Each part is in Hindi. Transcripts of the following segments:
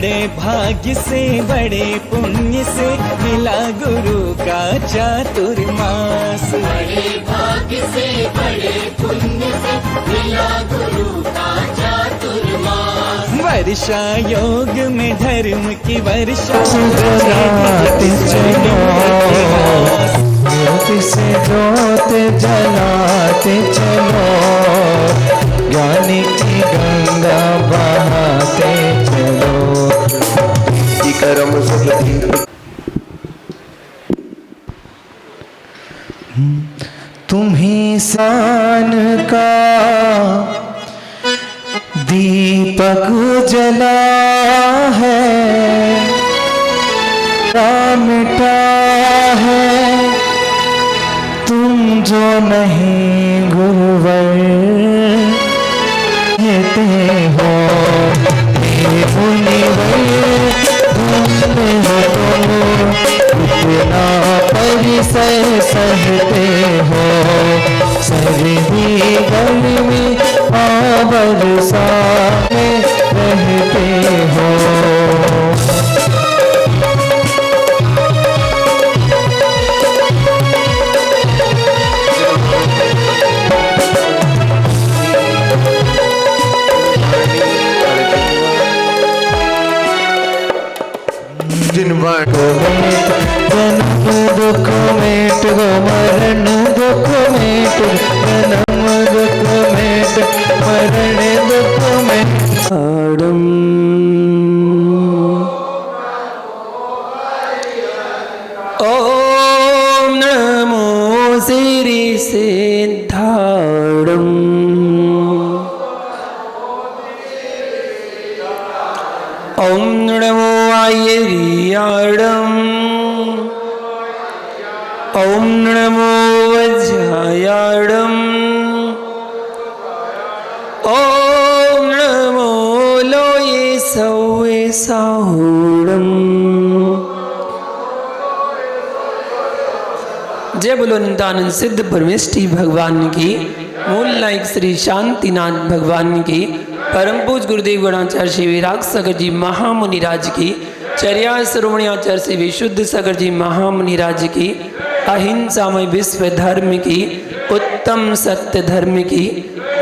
बड़े भाग्य से बड़े पुण्य से मिला गुरु का चातुर्मास। बड़े भाग्य से बड़े पुण्य से मिला गुरु का चातुर्मास। वर्षा योग में धर्म की वर्षा जलाते चलो, ज्योति से ज्योत जलाते चलो, ज्ञानी की गंगा बहाते चलो। तुम्ही सान का दीपक जला है, मिटा है, तुम जो नहीं गुरुवर कहते हो, इतना परिसर सहते हो, सर्दी गर्मी बरसा में रहते हो। जन्म दुख मेट गो, मरण दुख मेट, जन्म दुख मेट, मरण दुख मेट। ओम नमो श्री सिद्धार्णम। ओम नमो आयर्याणम। ओम नमो वज्रायाणम। ओम नमो लोये सौवे साहूणम। जय बोलो नित्यानंद सिद्ध परमेष्ठी भगवान की, मूल नायक श्री शांतिनाथ भगवान की, परम पूज गुरुदेव गणाचार्य श्री विराग सागर जी महामुनिराज की, चर्या श्रोमणियाचार्य श्री विशुद्ध सागर जी महामुनिराज की, अहिंसामय विश्व धर्म की, उत्तम सत्य धर्म की,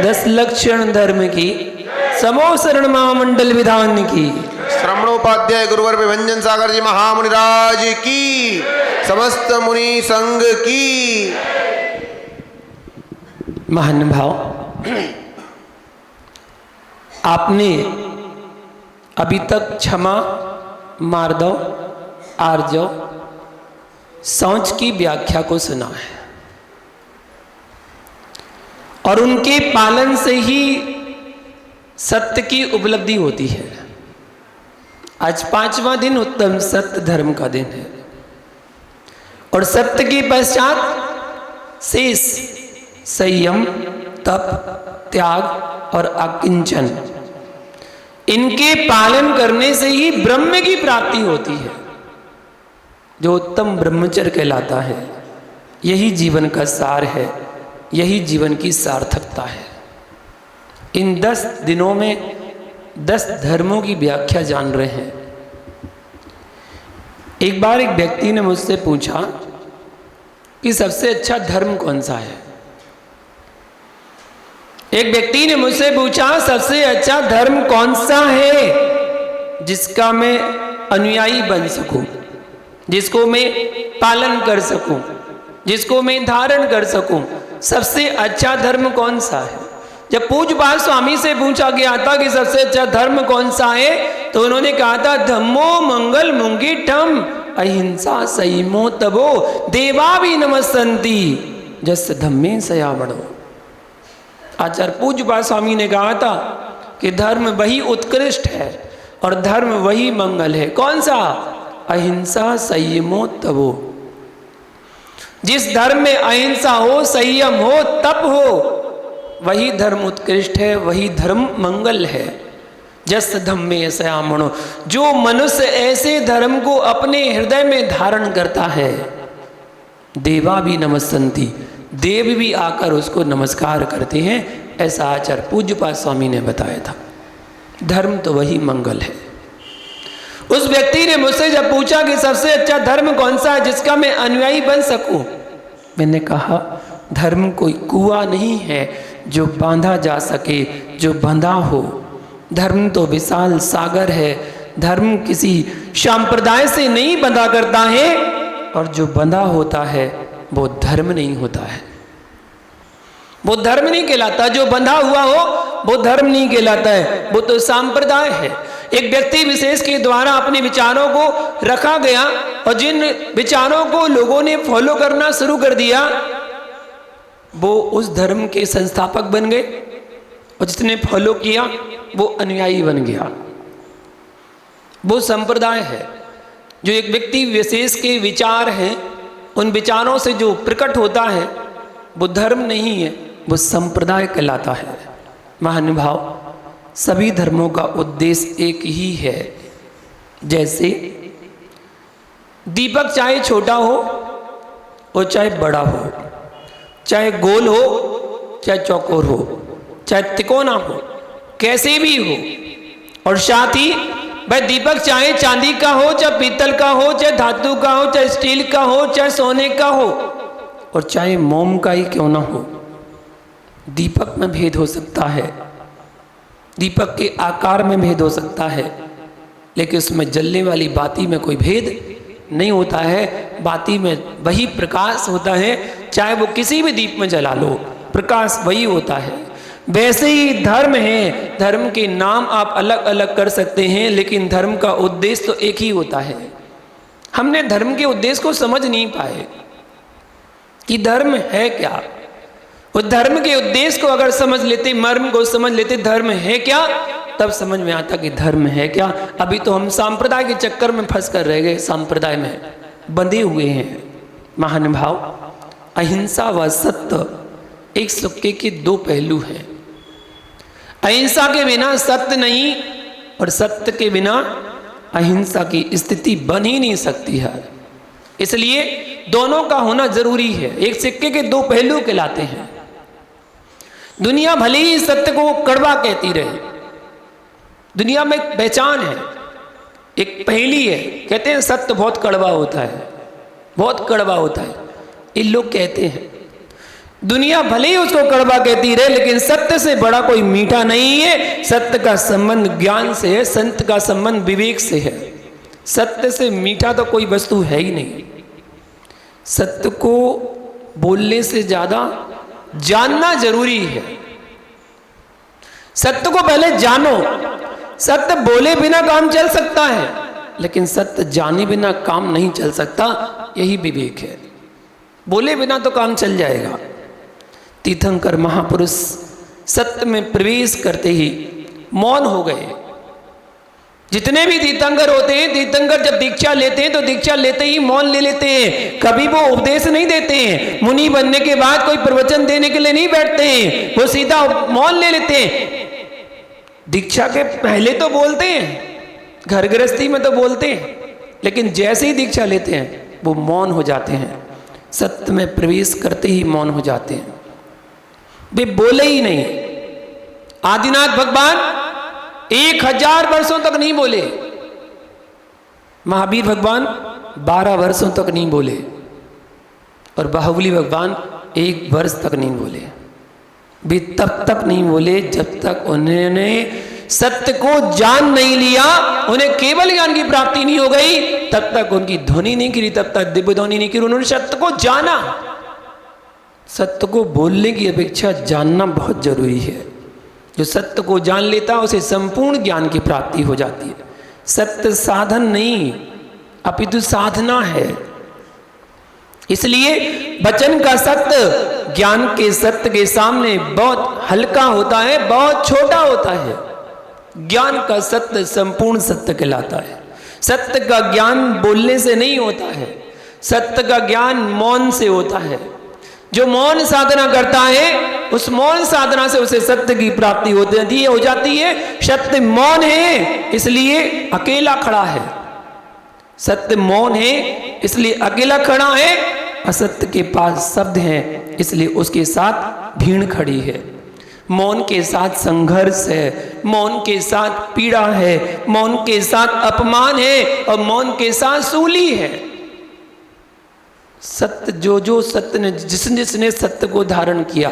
10 लक्षण धर्म की, समोसरण महामंडल विधान की, श्रमणोपाध्याय गुरुवर विभंजन सागर जी महामुनिराज की, समस्त मुनि संघ की। महान भाव, आपने अभी तक क्षमा, मार्दव, आर्जव, शौच की व्याख्या को सुना है और उनके पालन से ही सत्य की उपलब्धि होती है। आज 5वां दिन उत्तम सत्य धर्म का दिन है और सत्य के पश्चात शेष संयम, तप, त्याग और अकिंचन, इनके पालन करने से ही ब्रह्म की प्राप्ति होती है, जो उत्तम ब्रह्मचर्य कहलाता है। यही जीवन का सार है, यही जीवन की सार्थकता है। इन 10 दिनों में 10 धर्मों की व्याख्या जान रहे हैं। एक बार एक व्यक्ति ने मुझसे पूछा कि सबसे अच्छा धर्म कौन सा है। एक व्यक्ति ने मुझसे पूछा सबसे अच्छा धर्म कौन सा है जिसका मैं अनुयायी बन सकूं, जिसको मैं पालन कर सकूं, जिसको मैं धारण कर सकूं। सबसे अच्छा धर्म कौन सा है? जब पूज्यपाद स्वामी से पूछा गया था कि सबसे अच्छा धर्म कौन सा है, तो उन्होंने कहा था धम्मो मंगल मुंगिठम अहिंसा संयमो तबो देवा भी नमस्सन्ति जस धम्मे सयावणो। आचार्य पूज्यपाद स्वामी ने कहा था कि धर्म वही उत्कृष्ट है और धर्म वही मंगल है। कौन सा? अहिंसा संयमो तबो। जिस धर्म में अहिंसा हो, संयम हो, तप हो, वही धर्म उत्कृष्ट है, वही धर्म मंगल है। जस धम्मे सयामणो। जो मनुष्य ऐसे धर्म को अपने हृदय में धारण करता है, देवा भी नमस्सन्ति, देव भी आकर उसको नमस्कार करते हैं। ऐसा आचार्य पूज्यपाद स्वामी ने बताया था। धर्म तो वही मंगल है। उस व्यक्ति ने मुझसे जब पूछा कि सबसे अच्छा धर्म कौन सा है जिसका मैं अनुयायी बन सकूं, मैंने कहा धर्म कोई कुआं नहीं है जो बांधा जा सके, जो बंधा हो। धर्म तो विशाल सागर है। धर्म किसी संप्रदाय से नहीं बंधा करता है, और जो बंधा होता है वो धर्म नहीं होता है, वो धर्म नहीं कहलाता। जो बंधा हुआ हो वो धर्म नहीं कहलाता है, वो तो संप्रदाय है। एक व्यक्ति विशेष के द्वारा अपने विचारों को रखा गया, और जिन विचारों को लोगों ने फॉलो करना शुरू कर दिया वो उस धर्म के संस्थापक बन गए, और जिसने फॉलो किया वो अनुयायी बन गया। वो संप्रदाय है। जो एक व्यक्ति विशेष के विचार हैं, उन विचारों से जो प्रकट होता है वो धर्म नहीं है, वो संप्रदाय कहलाता है। महानुभाव, सभी धर्मों का उद्देश्य एक ही है। जैसे दीपक चाहे छोटा हो और चाहे बड़ा हो, चाहे गोल हो चाहे चौकोर हो, चाहे तिकोना हो, कैसे भी हो। और साथ ही भाई दीपक चाहे चांदी का हो, चाहे पीतल का हो, चाहे धातु का हो, चाहे स्टील का हो, चाहे सोने का हो, और चाहे मोम का ही क्यों ना हो, दीपक में भेद हो सकता है, दीपक के आकार में भेद हो सकता है, लेकिन उसमें जलने वाली बाती में कोई भेद नहीं होता है। बाती में वही प्रकाश होता है, चाहे वो किसी भी दीप में जला लो, प्रकाश वही होता है। वैसे ही धर्म है। धर्म के नाम आप अलग अलग कर सकते हैं, लेकिन धर्म का उद्देश्य तो एक ही होता है। हमने धर्म के उद्देश्य को समझ नहीं पाए कि धर्म है क्या। उस धर्म के उद्देश्य को अगर समझ लेते, मर्म को समझ लेते, धर्म है क्या, तब समझ में आता कि धर्म है क्या। अभी तो हम सांप्रदाय के चक्कर में फंस कर रह गए, सांप्रदाय में बंधे हुए हैं। महानुभाव, अहिंसा व सत्य एक सिक्के के दो पहलू हैं। अहिंसा के बिना सत्य नहीं, और सत्य के बिना अहिंसा की स्थिति बन ही नहीं सकती है। इसलिए दोनों का होना जरूरी है। एक सिक्के के दो पहलू कहलाते हैं। दुनिया भले ही सत्य को कड़वा कहती रहे, दुनिया में एक पहचान है, एक पहेली है। कहते हैं सत्य बहुत कड़वा होता है, बहुत कड़वा होता है, ये लोग कहते हैं। दुनिया भले ही उसको कड़वा कहती रहे, लेकिन सत्य से बड़ा कोई मीठा नहीं है। सत्य का संबंध ज्ञान से है, संत का संबंध विवेक से है। सत्य से मीठा तो कोई वस्तु है ही नहीं। सत्य को बोलने से ज्यादा जानना जरूरी है। सत्य को पहले जानो। सत्य बोले बिना काम चल सकता है, लेकिन सत्य जाने बिना काम नहीं चल सकता। यही विवेक है। बोले बिना तो काम चल जाएगा। तीर्थंकर महापुरुष सत्य में प्रवेश करते ही मौन हो गए। जितने भी तीर्थंकर होते हैं, तीर्थंकर जब दीक्षा लेते हैं तो दीक्षा लेते ही मौन ले लेते हैं। कभी वो उपदेश नहीं देते हैं। मुनि बनने के बाद कोई प्रवचन देने के लिए नहीं बैठते हैं, वो सीधा मौन ले लेते हैं। दीक्षा के पहले तो बोलते हैं, घर गृहस्थी में तो बोलते हैं, लेकिन जैसे ही दीक्षा लेते हैं वो मौन हो जाते हैं। सत्य में प्रवेश करते ही मौन हो जाते हैं, वे बोले ही नहीं। आदिनाथ भगवान 1000 वर्षों तक नहीं बोले। महावीर भगवान 12 वर्षों तक नहीं बोले, और बाहुबली भगवान 1 वर्ष तक नहीं बोले। वे तब तक नहीं बोले जब तक उन्होंने सत्य को जान नहीं लिया। उन्हें केवल ज्ञान की प्राप्ति नहीं हो गई, तब तक उनकी ध्वनि नहीं गिरी, तब तक दिव्य ध्वनि नहीं गिरी। उन्होंने सत्य को जाना। सत्य को बोलने की अपेक्षा जानना बहुत जरूरी है। जो सत्य को जान लेता है उसे संपूर्ण ज्ञान की प्राप्ति हो जाती है। सत्य साधन नहीं, अपितु साधना है। इसलिए वचन का सत्य ज्ञान के सत्य के सामने बहुत हल्का होता है, बहुत छोटा होता है। ज्ञान का सत्य संपूर्ण सत्य कहलाता है। सत्य का ज्ञान बोलने से नहीं होता है, सत्य का ज्ञान मौन से होता है। जो मौन साधना करता है, उस मौन साधना से उसे सत्य की प्राप्ति हो जाती है। सत्य मौन है, इसलिए अकेला खड़ा है। सत्य मौन है, इसलिए अकेला खड़ा है। असत्य के पास शब्द हैं, इसलिए उसके साथ भीड़ खड़ी है। मौन के साथ संघर्ष है, मौन के साथ पीड़ा है, मौन के साथ अपमान है और मौन के साथ सूली है। सत्य जो सत्य ने जिसने सत्य को धारण किया,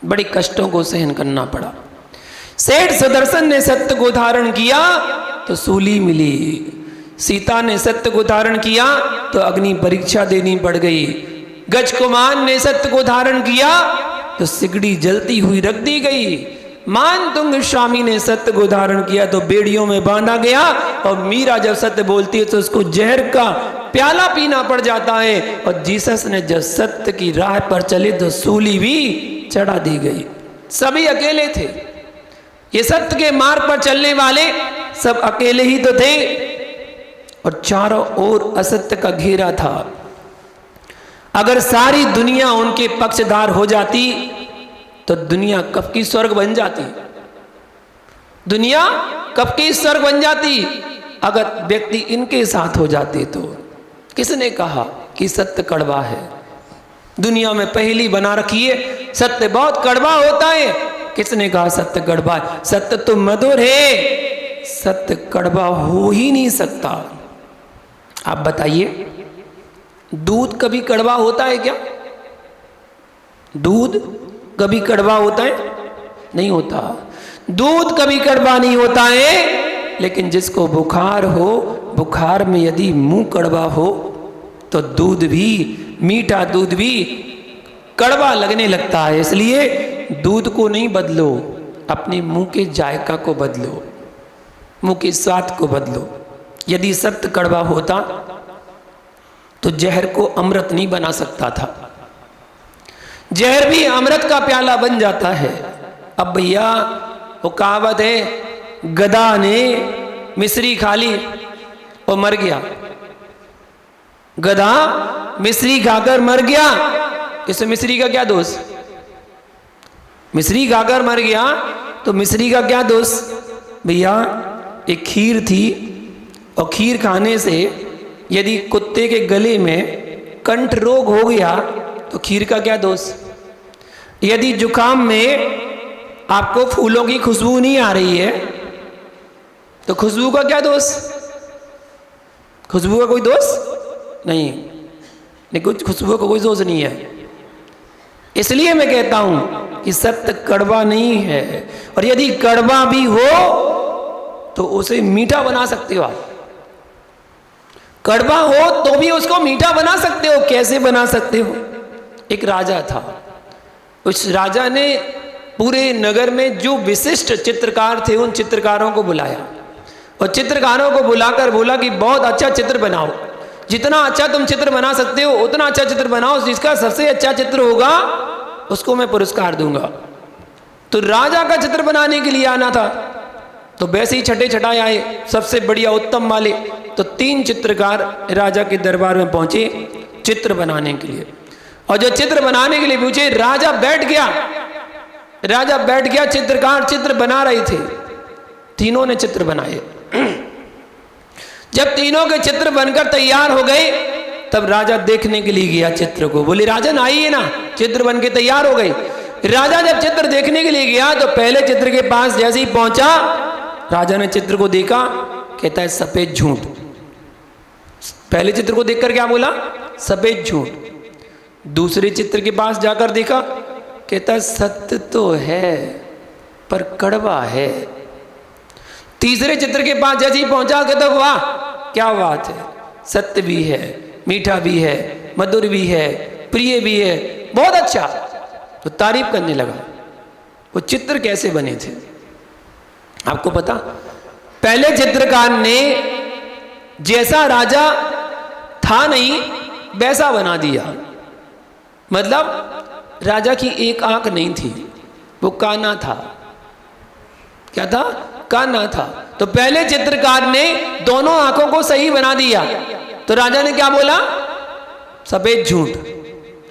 बड़े कष्टों को सहन करना पड़ा। सेठ सुदर्शन ने सत्य को धारण किया तो सूली मिली, सीता ने सत्य को धारण किया तो अग्नि परीक्षा देनी पड़ गई, गजकुमार ने सत्य को धारण किया तो सिगड़ी जलती हुई रख दी गई, मानतुंग स्वामी ने सत्य को धारण किया तो बेड़ियों में बांधा गया, और मीरा जब सत्य बोलती है तो उसको जहर का प्याला पीना पड़ जाता है। और जीसस ने जब सत्य की राह पर चले तो सूली भी चढ़ा दी गई। सभी अकेले थे, ये सत्य के मार्ग पर चलने वाले सब अकेले ही तो थे, और चारों ओर असत्य का घेरा था। अगर सारी दुनिया उनके पक्षधार हो जाती तो दुनिया कब की स्वर्ग बन जाती, दुनिया कब की स्वर्ग बन जाती। अगर व्यक्ति इनके साथ हो जाते तो किसने कहा कि सत्य कड़वा है? दुनिया में पहेली बना रखी है, सत्य बहुत कड़वा होता है। किसने कहा सत्य कड़वा है? सत्य तो मधुर है, सत्य कड़वा हो ही नहीं सकता। आप बताइए, दूध कभी कड़वा होता है क्या? दूध कभी कड़वा होता है? नहीं होता। दूध कभी कड़वा नहीं होता है, लेकिन जिसको बुखार हो, बुखार में यदि मुंह कड़वा हो तो दूध भी, मीठा दूध भी कड़वा लगने लगता है। इसलिए दूध को नहीं बदलो, अपने मुंह के जायका को बदलो, मुंह के स्वाद को बदलो। यदि सत्य कड़वा होता तो जहर को अमृत नहीं बना सकता था, जहर भी अमृत का प्याला बन जाता है। अब भैया वो कहावत है, गधा ने मिश्री खा ली और मर गया, गधा मिश्री खाकर मर गया, इस मिश्री का क्या दोष? मिश्री खाकर मर गया तो मिश्री का क्या दोष? भैया एक खीर थी, और खीर खाने से यदि कुत्ते के गले में कंठ रोग हो गया तो खीर का क्या दोष? यदि जुकाम में आपको फूलों की खुशबू नहीं आ रही है तो खुशबू का क्या दोष? खुशबू का कोई दोष नहीं, कुछ खुशबू का कोई दोष नहीं है। इसलिए मैं कहता हूं कि सत्य कड़वा नहीं है, और यदि कड़वा भी हो तो उसे मीठा बना सकते हो आप। कड़वा हो तो भी उसको मीठा बना सकते हो। कैसे बना सकते हो? एक राजा था, उस राजा ने पूरे नगर में जो विशिष्ट चित्रकार थे उन चित्रकारों को बुलाया, और चित्रकारों को बुलाकर बोला कि बहुत अच्छा चित्र बनाओ, जितना अच्छा तुम चित्र बना सकते हो उतना अच्छा चित्र बनाओ, जिसका सबसे अच्छा चित्र होगा उसको मैं पुरस्कार दूंगा। तो राजा का चित्र बनाने के लिए आना था, तो वैसे ही छठे छठाए आए सबसे बढ़िया उत्तम वाले। तो 3 चित्रकार राजा के दरबार में पहुंचे चित्र बनाने के लिए, और जो चित्र बनाने के लिए पूछे, राजा बैठ गया। राजा बैठ गया, चित्रकार चित्र बना रहे थे, तीनों ने चित्र बनाए। जब तीनों के चित्र बनकर तैयार हो गए तब राजा देखने के लिए गया चित्र को। बोले राजन आइए ना, चित्र बन के तैयार हो गए। राजा जब चित्र देखने के लिए गया तो पहले चित्र के पास जैसे ही पहुंचा, राजा ने चित्र को देखा, कहता है सफेद झूठ। पहले चित्र को देखकर क्या बोला? सफेद झूठ। दूसरे चित्र के पास जाकर देखा, कहता है सत्य तो है पर कड़वा है। तीसरे चित्र के पास जैसे ही पहुंचा, कहता वाह क्या बात है, सत्य भी है, मीठा भी है, मधुर भी है, प्रिय भी है, बहुत अच्छा। तो तारीफ करने लगा। वो चित्र कैसे बने थे आपको पता? पहले चित्रकार ने जैसा राजा था नहीं वैसा बना दिया। मतलब राजा की एक आंख नहीं थी, वो काना था। क्या था? काना था। तो पहले चित्रकार ने दोनों आंखों को सही बना दिया, तो राजा ने क्या बोला? सफेद झूठ,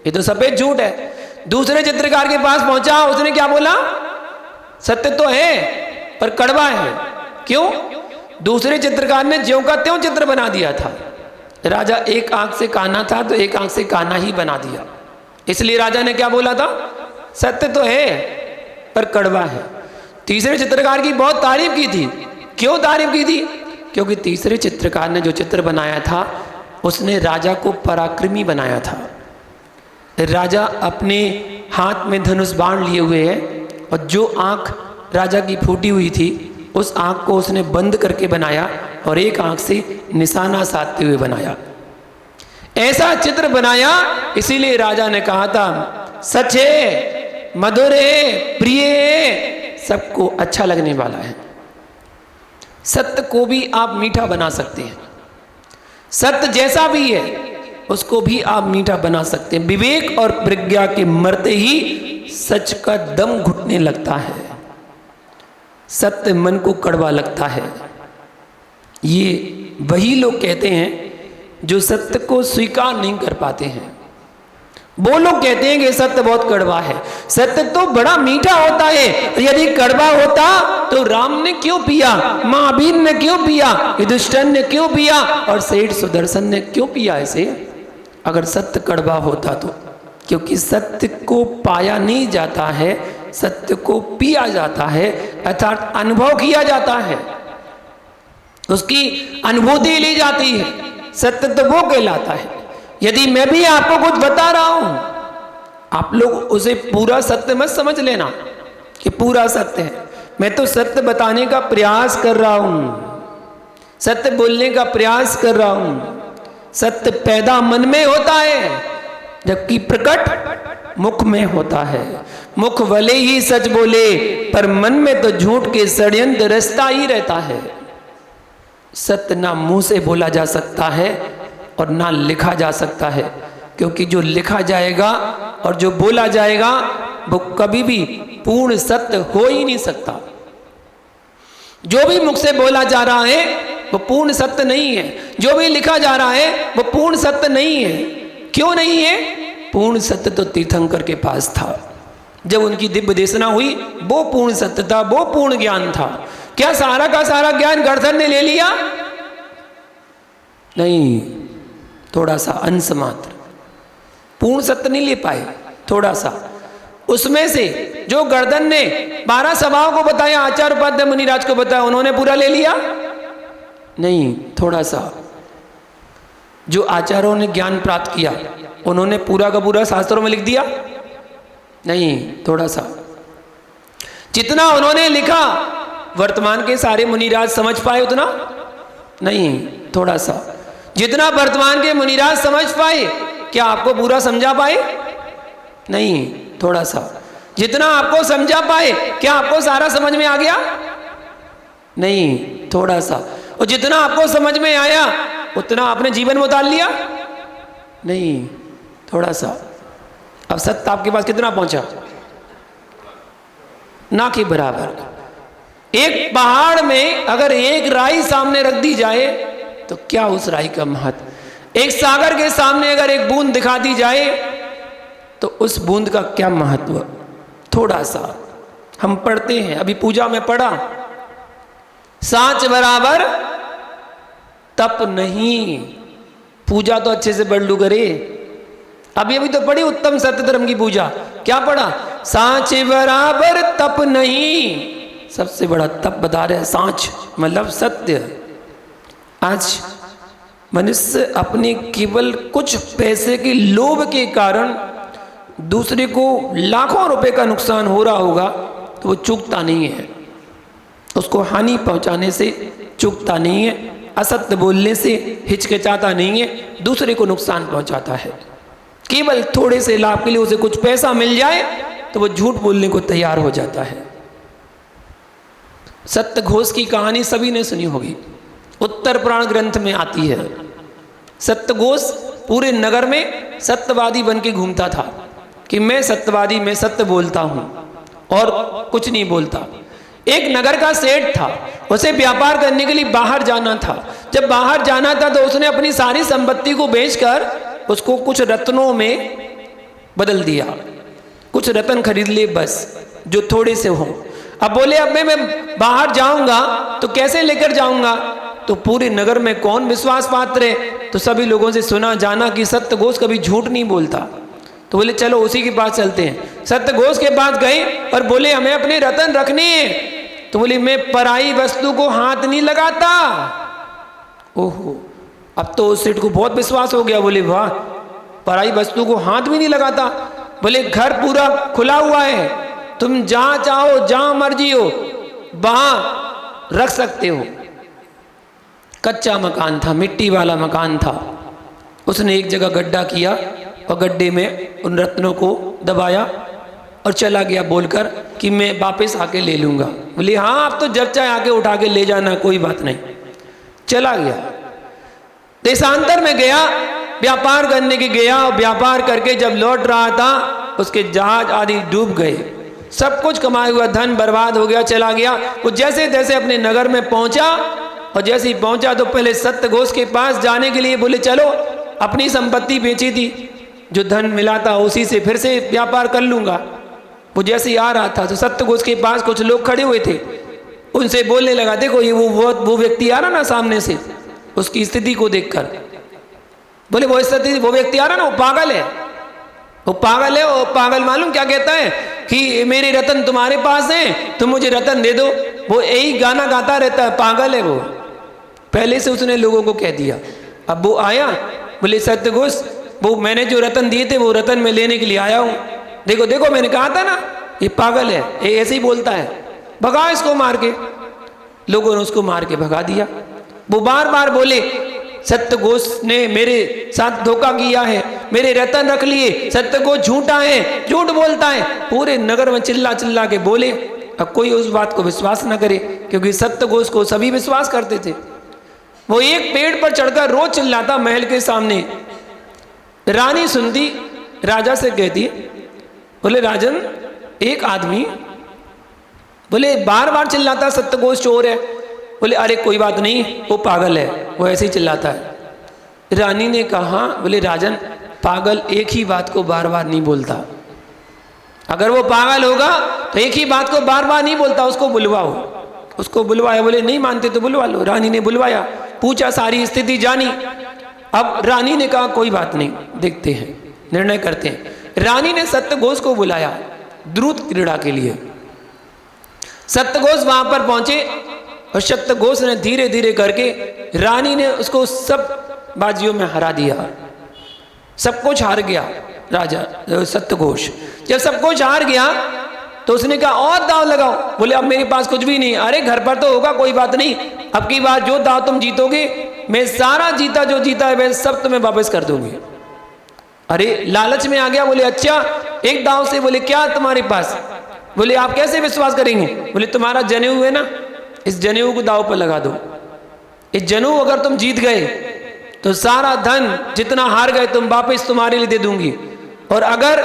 ये तो सफेद झूठ है। दूसरे चित्रकार के पास पहुंचा, उसने क्या बोला? सत्य तो है पर कड़वा है। क्यों? दूसरे चित्रकार ने ज्यों का त्यों चित्र बना दिया था। राजा एक आंख से काना था तो एक आंख से काना ही बना दिया। इसलिए राजा ने क्या बोला था? सत्य तो है पर कड़वा है। तीसरे चित्रकार की बहुत तारीफ की थी। क्यों तारीफ की थी? क्योंकि तीसरे चित्रकार ने जो चित्र बनाया था उसने राजा को पराक्रमी बनाया था। राजा अपने हाथ में धनुष बाण लिए हुए है और जो आंख राजा की फूटी हुई थी उस आंख को उसने बंद करके बनाया और एक आंख से निशाना साधते हुए बनाया। ऐसा चित्र बनाया, इसीलिए राजा ने कहा था सच है, मधुर है, प्रिय है, सबको अच्छा लगने वाला है। सत्य को भी आप मीठा बना सकते हैं। सत्य जैसा भी है उसको भी आप मीठा बना सकते हैं। विवेक और प्रज्ञा के मरते ही सच का दम घुटने लगता है। सत्य मन को कड़वा लगता है। ये वही लोग कहते हैं जो सत्य को स्वीकार नहीं कर पाते हैं। वो लोग कहते हैं कि सत्य बहुत कड़वा है। सत्य तो बड़ा मीठा होता है। यदि कड़वा होता तो राम ने क्यों पिया, महावीर ने क्यों पिया, युधिष्ठिर ने क्यों पिया और सेठ सुदर्शन ने क्यों पिया इसे, अगर सत्य कड़वा होता तो? क्योंकि सत्य को पाया नहीं जाता है, सत्य को पिया जाता है, अर्थात अनुभव किया जाता है, उसकी अनुभूति ली जाती है। सत्य तो वो कहलाता है। यदि मैं भी आपको कुछ बता रहा हूं, आप लोग उसे पूरा सत्य मत समझ लेना कि पूरा सत्य है। मैं तो सत्य बताने का प्रयास कर रहा हूं, सत्य बोलने का प्रयास कर रहा हूं। सत्य पैदा मन में होता है जबकि प्रकट मुख में होता है। मुख भले ही सच बोले पर मन में तो झूठ के षड्यंत्र रचता ही रहता है। सत्य ना मुंह से बोला जा सकता है और ना लिखा जा सकता है, क्योंकि जो लिखा जाएगा और जो बोला जाएगा वो कभी भी पूर्ण सत्य हो ही नहीं सकता। जो भी मुख से बोला जा रहा है वो पूर्ण सत्य नहीं है। जो भी लिखा जा रहा है वो पूर्ण सत्य नहीं है। क्यों नहीं है? पूर्ण सत्य तो तीर्थंकर के पास था। जब उनकी दिव्य देशना हुई वो पूर्ण सत्य था, वो पूर्ण ज्ञान था। क्या सारा का सारा ज्ञान गणधर ने ले लिया? नहीं, थोड़ा सा अंश मात्र। पूर्ण सत्य नहीं ले पाए, थोड़ा सा। उसमें से जो गर्दन ने 12 सभाओं को बताया, आचार्य उपाध्याय मुनिराज को बताया, उन्होंने पूरा ले लिया? नहीं, थोड़ा सा। जो आचार्यों ने ज्ञान प्राप्त किया उन्होंने पूरा का पूरा शास्त्रों में लिख दिया? नहीं, थोड़ा सा। जितना उन्होंने लिखा वर्तमान के सारे मुनिराज समझ पाए उतना? नहीं, थोड़ा सा। जितना वर्तमान के मुनिराज समझ पाए क्या आपको पूरा समझा पाए? नहीं, थोड़ा सा। जितना आपको समझा पाए क्या आपको सारा समझ में आ गया? नहीं, थोड़ा सा। और जितना आपको समझ में आया उतना आपने जीवन में उतार लिया? नहीं, थोड़ा सा। अब सत्य आपके पास कितना पहुंचा? ना के बराबर। एक पहाड़ में अगर एक राई सामने रख दी जाए तो क्या उस राई का महत्व? एक सागर के सामने अगर एक बूंद दिखा दी जाए तो उस बूंद का क्या महत्व? थोड़ा सा। हम पढ़ते हैं, अभी पूजा में पढ़ा, सांच बराबर तप नहीं। पूजा तो अच्छे से पढ़ लू करे। अभी तो पढ़ी उत्तम सत्य धर्म की पूजा। क्या पढ़ा? सांच बराबर तप नहीं। सबसे बड़ा तप बता रहे हैं सांच, मतलब सत्य। आज मनुष्य अपने केवल कुछ पैसे के लोभ के कारण दूसरे को लाखों रुपए का नुकसान हो रहा होगा तो वो चूकता नहीं है, उसको हानि पहुंचाने से चूकता नहीं है, असत्य बोलने से हिचकिचाता नहीं है, दूसरे को नुकसान पहुंचाता है। केवल थोड़े से लाभ के लिए उसे कुछ पैसा मिल जाए तो वो झूठ बोलने को तैयार हो जाता है। सत्य घोष की कहानी सभी ने सुनी होगी, उत्तर पुराण ग्रंथ में आती है। सत्य घोष पूरे नगर में सत्यवादी बन के घूमता था कि मैं सत्यवादी, मैं सत्य बोलता हूं और कुछ नहीं बोलता। एक नगर का सेठ था, उसे व्यापार करने के लिए बाहर जाना था। जब बाहर जाना था तो उसने अपनी सारी संपत्ति को बेचकर उसको कुछ रत्नों में बदल दिया। कुछ रत्न खरीद ले बस, जो थोड़े से हो। अब बोले अब मैं बाहर जाऊंगा तो कैसे लेकर जाऊंगा? तो पूरे नगर में कौन विश्वास पात्र है? तो सभी लोगों से सुना जाना कि सत्य घोष कभी झूठ नहीं बोलता। तो बोले चलो उसी के पास चलते हैं। सत्य घोष के पास गए और बोले हमें अपने रतन रखने हैं। तो बोले मैं पराई वस्तु को हाथ नहीं लगाता। ओहो, अब तो उस सेठ को बहुत विश्वास हो गया। बोले वाह, पराई वस्तु को हाथ भी नहीं लगाता। बोले घर पूरा खुला हुआ है, तुम जहां चाहो जहां मर्जी हो वहां रख सकते हो। कच्चा मकान था, मिट्टी वाला मकान था। उसने एक जगह गड्ढा किया और गड्ढे में उन रत्नों को दबाया और चला गया बोलकर कि मैं वापस आके ले लूँगा। बोले हाँ, आप तो जब चाहे आके उठा के ले जाना, कोई बात नहीं। चला गया, देशांतर में गया, व्यापार करने के गया और व्यापार करके जब लौट रहा था उसके जहाज आदि डूब गए, सब कुछ कमाया हुआ धन बर्बाद हो गया, चला गया। वो जैसे जैसे अपने नगर में पहुंचा और जैसे ही पहुंचा तो पहले सत्य घोष के पास जाने के लिए बोले चलो, अपनी संपत्ति बेची थी, जो धन मिला था उसी से फिर से व्यापार कर लूंगा। वो जैसे ही आ रहा था तो सत्य घोष के पास कुछ लोग खड़े हुए थे, उनसे बोलने लगा देखो ये वो व्यक्ति आ रहा ना सामने से, उसकी स्थिति को देखकर। बोले वो स्थिति, वो व्यक्ति आ रहा ना, वो पागल है, वो पागल है। वो पागल मालूम क्या कहता है कि मेरे रतन तुम्हारे पास हैं, तुम मुझे रतन दे दो। वो यही गाना गाता रहता है, पागल है वो। पहले से उसने लोगों को कह दिया। अब वो आया, बोले सत्य घोष, वो मैंने जो रतन दिए थे वो रतन मैं लेने के लिए आया हूँ। देखो देखो, मैंने कहा था ना ये पागल है, ये ऐसे ही बोलता है, भगा इसको मार के। लोगों ने उसको मार के भगा दिया। वो बार बार बोले सत्य घोष ने मेरे साथ धोखा किया है, मेरे रतन रख लिए, सत्य घोष झूठा है, झूठ बोलता है। पूरे नगर में चिल्ला चिल्ला के बोले। अब कोई उस बात को विश्वास न करे, क्योंकि सत्य घोष को सभी विश्वास करते थे। वो एक पेड़ पर चढ़कर रोज चिल्लाता महल के सामने। रानी सुनती, राजा से कहती, बोले राजन, एक आदमी बोले बार बार चिल्लाता सत्य घोष चोर है। बोले अरे कोई बात नहीं, वो पागल है, वो ऐसे ही चिल्लाता है। रानी ने कहा, बोले राजन, पागल एक ही बात को बार बार नहीं बोलता। अगर वो पागल होगा तो एक ही बात को बार बार नहीं बोलता, उसको बुलवाओ। उसको बुलवाया। बोले नहीं मानते तो बुलवा लो। रानी ने बुलवाया, पूछा, सारी स्थिति जानी। अब रानी ने कहा कोई बात नहीं, देखते हैं, निर्णय करते हैं। रानी ने सत्य घोष को बुलाया द्रुत क्रीड़ा के लिए। सत्य घोष वहां पर पहुंचे और सत्य घोष ने धीरे धीरे करके, रानी ने उसको सब बाजियों में हरा दिया, सब कुछ हार गया राजा सत्य घोष। जब सब कुछ हार गया तो उसने कहा और दाव लगाओ। बोले अब मेरे पास कुछ भी नहीं। अरे घर पर तो होगा, कोई बात नहीं, अब की बार जो दाव तुम जीतोगे मैं सारा जीता जो जीता है मैं सब तुम्हें वापस कर दूंगी। अरे लालच में आ गया। बोले अच्छा, एक दाव से। बोले क्या तुम्हारे पास? बोले आप कैसे विश्वास करेंगे? बोले तुम्हारा जनेऊ है ना, इस जनेऊ को दाव पर लगा दो। इस जनेऊ अगर तुम जीत गए तो सारा धन जितना हार गए तुम वापस तुम्हारे लिए दे दूंगी, और अगर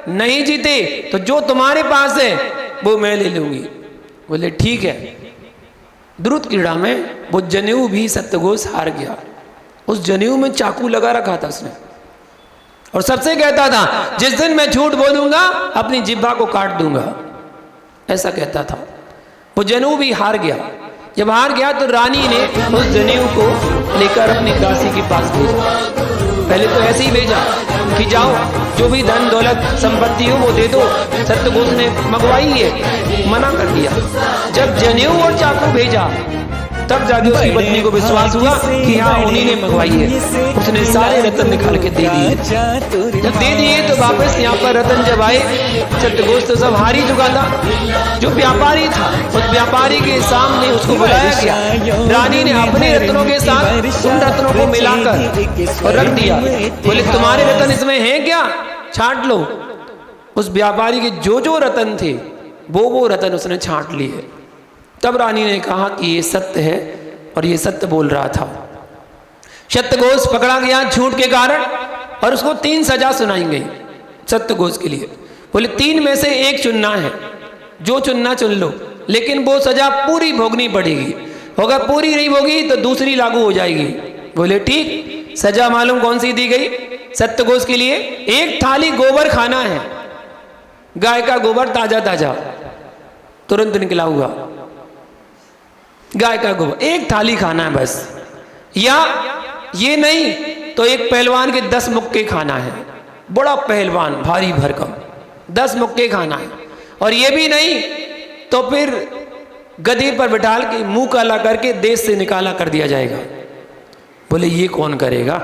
नहीं जीते तो जो तुम्हारे पास है वो मैं ले लूंगी। बोले ठीक है। द्रुत क्रीड़ा में वो जनेऊ भी सत्य घोष हार गया। उस जनेऊ में चाकू लगा रखा था उसने, और सबसे कहता था जिस दिन मैं झूठ बोलूंगा अपनी जिह्वा को काट दूंगा, ऐसा कहता था। वो जनेऊ भी हार गया। जब हार गया तो रानी ने उस जनेऊ को लेकर अपनी दासी के पास भेजा। पहले तो ऐसे ही भेजा कि जाओ जो भी धन दौलत संपत्ति हो वो दे दो, सत्य घोष ने मंगवाई है, मना कर दिया। जब जनेऊ और चाकू भेजा तब जाके उसकी पत्नी को विश्वास हुआ कि हाँ उन्हीं ने मंगवाई है। उसने सारे रतन निकाल के दे दिए। जब दे दिए तो वापस यहाँ पर रतन जब आए, सत्य घोष तो सब हार ही चुका था। जो व्यापारी था उस व्यापारी के सामने उसको बुलाया गया। रानी ने अपने रत्नों के साथ उन रत्नों को मिलाकर और रख दिया। बोले तुम्हारे रतन इसमें हैं क्या, छांट लो। उस व्यापारी के जो रतन थे वो रतन उसने छांट लिए। तब रानी ने कहा कि ये सत्य है और ये सत्य बोल रहा था। सत्य घोष पकड़ा गया झूठ के कारण और उसको 3 सजा सुनाई गई सत्य घोष के लिए। बोले 3 में से एक चुनना है, जो चुनना चुन लो, लेकिन वो सजा पूरी भोगनी पड़ेगी। अगर पूरी नहीं भोगी तो दूसरी लागू हो जाएगी। बोले ठीक। सजा मालूम कौन सी दी गई सत्य घोष के लिए? 1 थाली गोबर खाना है, गाय का गोबर ताजा ताजा तुरंत निकला हुआ गाय का गोबर, 1 थाली खाना है बस। या ये नहीं तो एक पहलवान के 10 मुक्के खाना है। बड़ा पहलवान भारी भरकम, 10 मुक्के खाना है, और ये भी नहीं तो फिर गधे पर बिठाल के मुंह काला करके देश से निकाला कर दिया जाएगा। बोले ये कौन करेगा?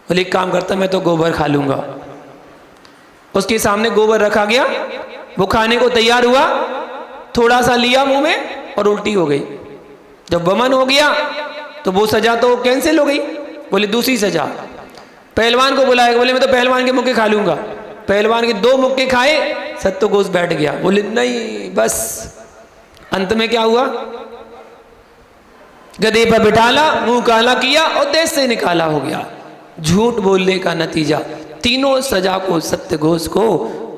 बोले एक काम करता, मैं तो गोबर खा लूंगा। उसके सामने गोबर रखा गया, वो खाने को तैयार हुआ, थोड़ा सा लिया मुंह में और उल्टी हो गई। जब वमन हो गया तो वो सजा तो कैंसिल हो गई। बोले दूसरी सजा, पहलवान को बुलाएगा। बोले मैं तो पहलवान के मुक्के खा लूंगा। पहलवान के 2 मुक्के खाए, सत्य गोश बैठ गया। बोले नहीं, बस अंत में क्या हुआ? गधे पर बिठाला, मुंह काला किया और देश से निकाला हो गया। झूठ बोलने का नतीजा, तीनों सजा को सत्य घोष को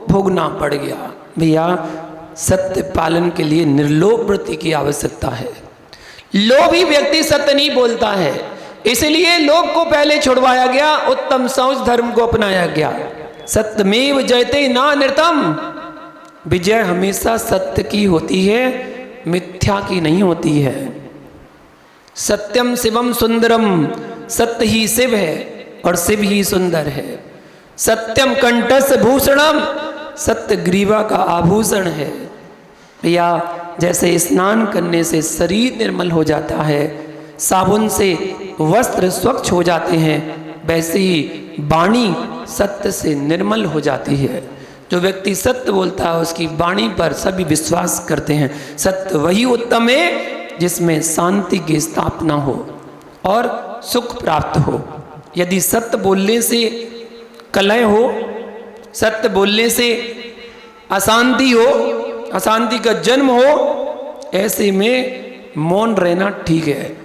भोगना पड़ गया। भैया सत्य पालन के लिए निर्लोभ वृत्ति की आवश्यकता है। लोभी व्यक्ति सत्य नहीं बोलता है, इसलिए लोभ को पहले छुड़वाया गया, उत्तम शौच धर्म को अपनाया गया। सत्यमेव जयते ना नृतम, विजय हमेशा सत्य की होती है, मिथ्या की नहीं होती है। सत्यम शिवम सुंदरम, सत्य ही शिव है और शिव ही सुंदर है। सत्यम कंठस्य भूषणम, सत्य ग्रीवा का आभूषण है। भैया जैसे स्नान करने से शरीर निर्मल हो जाता है, साबुन से वस्त्र स्वच्छ हो जाते हैं, वैसे ही वाणी सत्य से निर्मल हो जाती है। जो व्यक्ति सत्य बोलता है उसकी वाणी पर सभी विश्वास करते हैं। सत्य वही उत्तम है जिसमें शांति की स्थापना हो और सुख प्राप्त हो। यदि सत्य बोलने से कलह हो, सत्य बोलने से अशांति हो, अशांति का जन्म हो, ऐसे में मौन रहना ठीक है।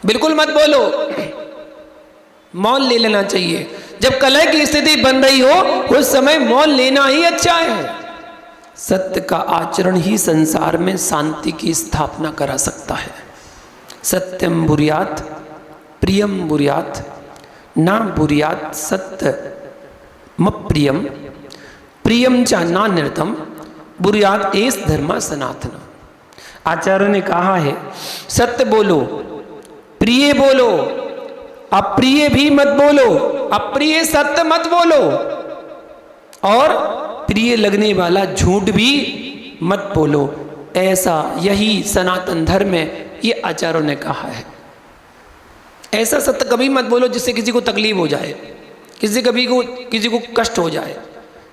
बिल्कुल मत बोलो, मौन ले लेना चाहिए। जब कलह की स्थिति बन रही हो उस समय मौन लेना ही अच्छा है। सत्य का आचरण ही संसार में शांति की स्थापना करा सकता है। सत्यम बुर्यात प्रियम बुर्यात ना बुर्यात सत्य मप्रियम प्रियम चा ना नृतम बुर्यात एस धर्मा सनातन। आचार्य ने कहा है सत्य बोलो, प्रिय बोलो, अप्रिय भी मत बोलो, अप्रिय सत्य मत बोलो, और प्रिय लगने वाला झूठ भी मत बोलो। ऐसा यही सनातन धर्म है, ये आचार्यों ने कहा है। ऐसा सत्य कभी मत बोलो जिससे किसी को तकलीफ हो जाए, किसी को कष्ट हो जाए।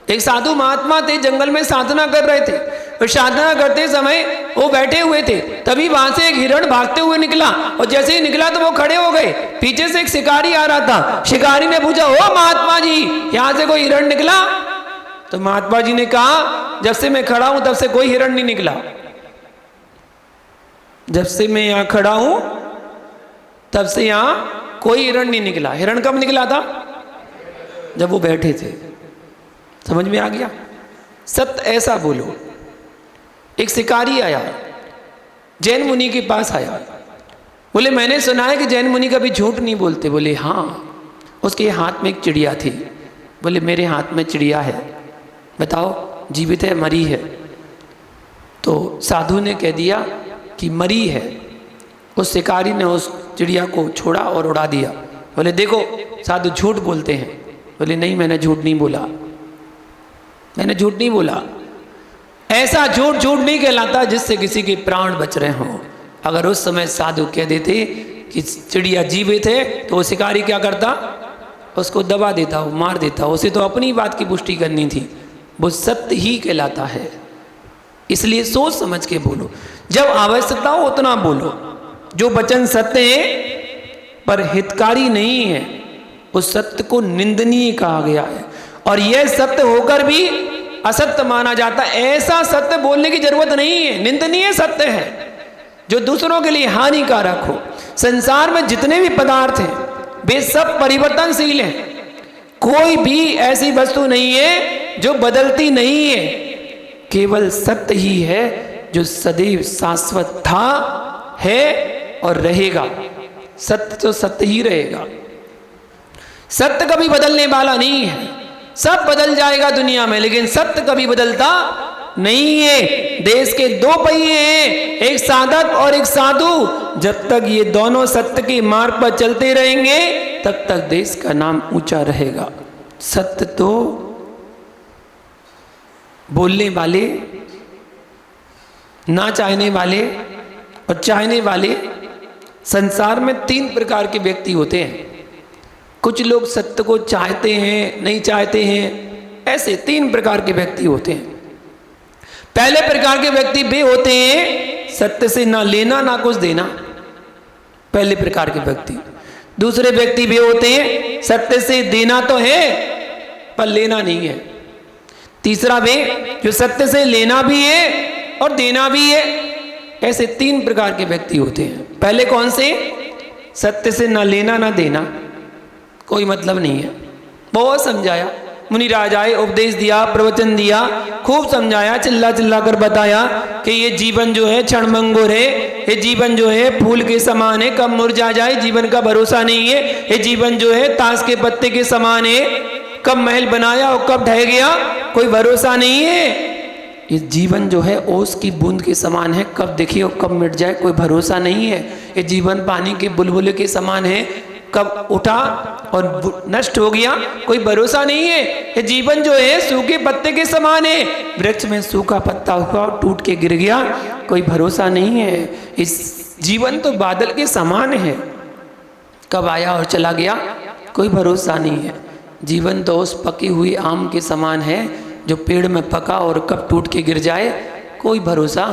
एक साधु महात्मा थे, जंगल में साधना कर रहे थे, और साधना करते समय वो बैठे हुए थे, तभी वहां से एक हिरण भागते हुए निकला, और जैसे ही निकला तो वो खड़े हो गए। पीछे से एक शिकारी आ रहा था। शिकारी ने पूछा, ओ महात्मा जी, यहाँ से कोई हिरण निकला? तो महात्मा जी ने कहा, जब से मैं खड़ा हूं तब से कोई हिरण नहीं निकला। जब से मैं यहाँ खड़ा हूं तब से यहाँ कोई हिरण नहीं निकला। हिरण कब निकला था? जब वो बैठे थे। समझ में आ गया? सत्य ऐसा बोलो। एक शिकारी आया, जैन मुनि के पास आया, बोले मैंने सुना है कि जैन मुनि कभी झूठ नहीं बोलते। बोले हाँ। उसके हाथ में एक चिड़िया थी। बोले मेरे हाथ में चिड़िया है, बताओ जीवित है मरी है? तो साधु ने कह दिया कि मरी है। उस शिकारी ने उस चिड़िया को छोड़ा और उड़ा दिया। बोले देखो साधु झूठ बोलते हैं। बोले नहीं, मैंने झूठ नहीं बोला, मैंने झूठ नहीं बोला। ऐसा झूठ झूठ नहीं कहलाता जिससे किसी के प्राण बच रहे हों। अगर उस समय साधु कह देते कि चिड़िया जीवित है तो वो शिकारी क्या करता? उसको दबा देता, वो मार देता। उसे तो अपनी बात की पुष्टि करनी थी। वो सत्य ही कहलाता है। इसलिए सोच समझ के बोलो, जब आवश्यकता हो उतना बोलो। जो वचन सत्य है पर हितकारी नहीं है, उस सत्य को निंदनीय कहा गया है, और यह सत्य होकर भी असत्य माना जाता है। ऐसा सत्य बोलने की जरूरत नहीं है, निंदनीय सत्य है जो दूसरों के लिए हानिकारक हो। संसार में जितने भी पदार्थ हैं वे सब परिवर्तनशील हैं। कोई भी ऐसी वस्तु नहीं है जो बदलती नहीं है। केवल सत्य ही है जो सदैव शाश्वत था, है और रहेगा। सत्य तो सत्य ही रहेगा। सत्य कभी बदलने वाला नहीं है। सब बदल जाएगा दुनिया में, लेकिन सत्य कभी बदलता नहीं है। देश के 2 पहिए हैं, एक साधक और एक साधु। जब तक ये दोनों सत्य के मार्ग पर चलते रहेंगे तब तक देश का नाम ऊंचा रहेगा। सत्य तो बोलने वाले, ना चाहने वाले और चाहने वाले, संसार में 3 प्रकार के व्यक्ति होते हैं। कुछ लोग सत्य को चाहते हैं, नहीं चाहते हैं, ऐसे 3 प्रकार के व्यक्ति होते हैं। पहले प्रकार के व्यक्ति वे होते हैं सत्य से ना लेना ना कुछ देना, पहले प्रकार के व्यक्ति। दूसरे व्यक्ति वे होते हैं सत्य से देना तो है पर लेना नहीं है। तीसरा वे जो सत्य से लेना भी है और देना भी है। ऐसे 3 प्रकार के व्यक्ति होते हैं। पहले कौन से? सत्य से ना लेना ना देना, कोई मतलब नहीं है। बहुत समझाया, मुनि राजाए उपदेश दिया, प्रवचन दिया, खूब समझाया, चिल्ला चिल्ला कर बताया कि ये जीवन जो है क्षणभंगुर है, ये जीवन जो है फूल के समान है, कब मुरझा जाए जीवन का भरोसा नहीं है। ये जीवन जो है ताश के पत्ते के समान है, कब महल बनाया और कब ढह गया कोई भरोसा नहीं है। ये जीवन जो है ओस की बूंद के समान है, कब देखिए और कब मिट जाए कोई भरोसा नहीं है। ये जीवन पानी के बुलबुले के समान है, कब उठा और नष्ट हो गया कोई भरोसा नहीं है। ये जीवन जो है सूखे पत्ते के समान है, वृक्ष में सूखा पत्ता हुआ टूट के गिर गया कोई भरोसा नहीं है। इस जीवन तो बादल के समान है, कब आया और चला गया कोई भरोसा नहीं है। जीवन तो उस पकी हुई आम के समान है जो पेड़ में पका और कब टूट के गिर जाए कोई भरोसा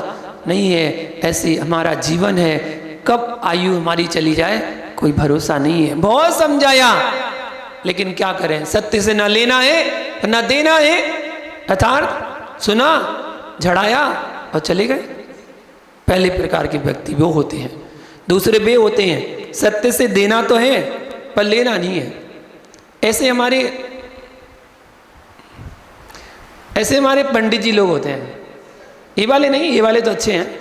नहीं है। ऐसे हमारा जीवन है, कब आयु हमारी चली जाए कोई भरोसा नहीं है। बहुत समझाया, लेकिन क्या करें, सत्य से ना लेना है ना देना है। अर्थात सुना, झड़ाया और चले गए। पहले प्रकार के व्यक्ति वो होते हैं। दूसरे वे होते हैं सत्य से देना तो है पर लेना नहीं है। ऐसे हमारे पंडित जी लोग होते हैं। ये वाले नहीं, ये वाले तो अच्छे हैं,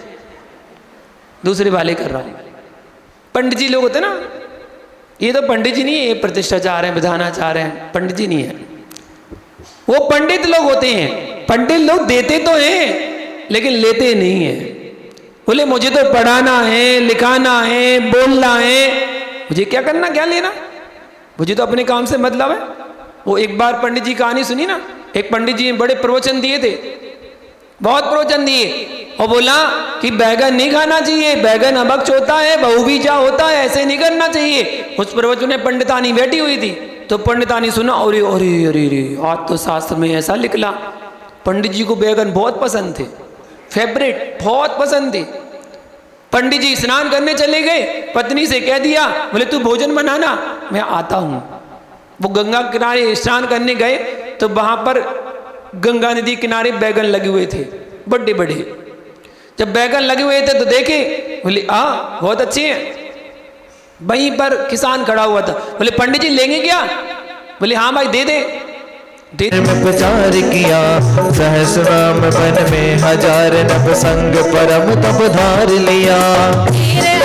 दूसरे वाले कर रहा हूं। पंडित जी लोग होते हैं ना, ये तो पंडित जी नहीं है, ये प्रतिष्ठा चाह रहे हैं, विधानाचार हैं, पंडित जी नहीं है। वो पंडित लोग होते हैं। पंडित लोग देते तो हैं लेकिन लेते नहीं है। बोले मुझे तो पढ़ाना है, लिखाना है, बोलना है, मुझे क्या करना, क्या लेना, मुझे तो अपने काम से मतलब है। वो एक बार पंडित जी कहानी सुनी ना, एक पंडित जी ने बड़े प्रवचन दिए थे, बहुत प्रवचन दिए, और बोला कि बैगन नहीं खाना चाहिए, बैगन अभक्ष होता है, बहुबीजा होता है, ऐसे नहीं करना चाहिए। उस प्रवचन में पंडितानी बैठी हुई थी, तो पंडितानी सुना, अरे अरे अरे अरे आज तो शास्त्र में ऐसा निकला। पंडित जी को बैगन बहुत पसंद थे, फेवरेट, बहुत पसंद थे। पंडित जी स्नान करने चले गए, पत्नी से कह दिया, बोले तू भोजन बनाना, मैं आता हूं। वो गंगा किनारे स्नान करने गए तो वहां पर गंगा नदी किनारे बैगन लगे हुए थे, बड़े बड़े। जब बैगन लगे हुए थे तो देखे, बोले बहुत अच्छे हैं। वहीं पर किसान खड़ा हुआ था, बोले पंडित जी लेंगे क्या? बोले हाँ भाई दे दे। में प्रचार किया सहस नाम बन में हजार नभ संग परम तब धार लिया।